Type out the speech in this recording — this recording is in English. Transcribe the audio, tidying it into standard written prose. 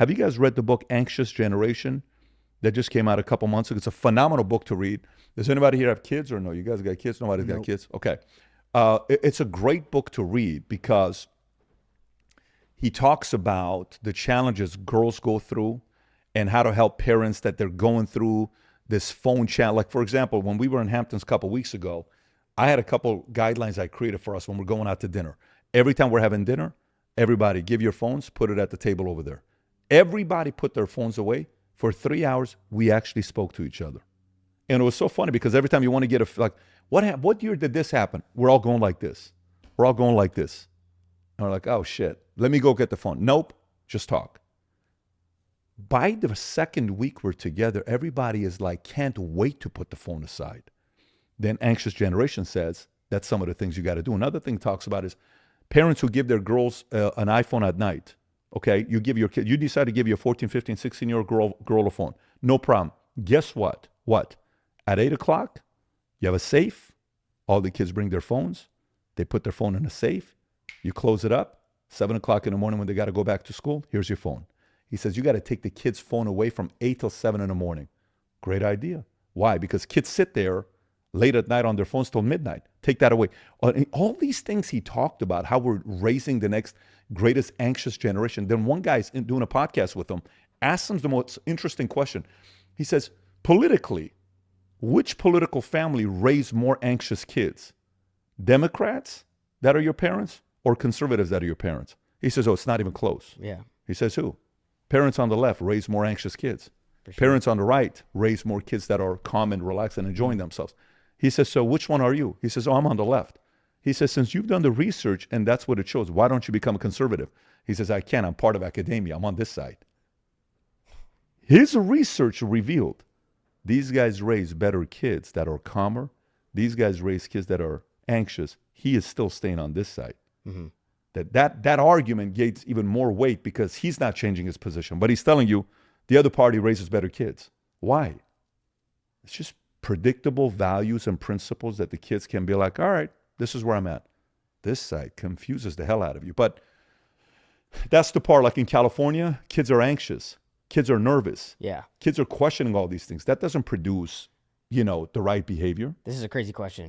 Have you guys read the book Anxious Generation that just came out a couple months ago? It's a phenomenal book to read. Does anybody here have kids or no? You guys got kids? Nobody's got Nope. kids? Okay. It's a great book to read because he talks about the challenges girls go through and how to help parents that they're going through this phone challenge. Like, for example, when we were in Hamptons a couple weeks ago, I had a couple guidelines I created for us when we're going out to dinner. Every time we're having dinner, everybody give your phones, put it at the table over there. Everybody put their phones away. For 3 hours, we actually spoke to each other. And it was so funny because every time you want to get like, what year did this happen? We're all going like this. We're all going like this. And we're like, oh shit, let me go get the phone. Nope, just talk. By the second week we're together, everybody is like, can't wait to put the phone aside. Then Anxious Generation says that's some of the things you got to do. Another thing it talks about is parents who give their girls an iPhone at night. Okay, you give your kid, you decide to give your 14, 15, 16-year-old girl a phone. No problem. Guess what? What? At 8 o'clock, you have a safe. All the kids bring their phones. They put their phone in a safe. You close it up. 7 o'clock in the morning when they got to go back to school, here's your phone. He says, you got to take the kid's phone away from 8 till 7 in the morning. Great idea. Why? Because kids sit there late at night on their phones till midnight. Take that away. All these things he talked about, how we're raising the next greatest anxious generation. Then one guy's doing a podcast with him, asks him the most interesting question. He says, politically, which political family raised more anxious kids? Democrats that are your parents or conservatives that are your parents? He says, oh, it's not even close. Yeah. He says, who? Parents on the left raise more anxious kids. For sure. Parents on the right raise more kids that are calm and relaxed and enjoying themselves. He says, so which one are you? He says, oh, I'm on the left. He says, since you've done the research and that's what it shows, why don't you become a conservative? He says, I can't. I'm part of academia. I'm on this side. His research revealed these guys raise better kids that are calmer. These guys raise kids that are anxious. He is still staying on this side. Mm-hmm. That argument gains even more weight because he's not changing his position. But he's telling you the other party raises better kids. Why? It's just predictable values and principles that the kids can be like, all right, this is where I'm at. This side confuses the hell out of you. But that's the part, like in California, kids are anxious. Kids are nervous. Yeah. Kids are questioning all these things. That doesn't produce, the right behavior. This is a crazy question.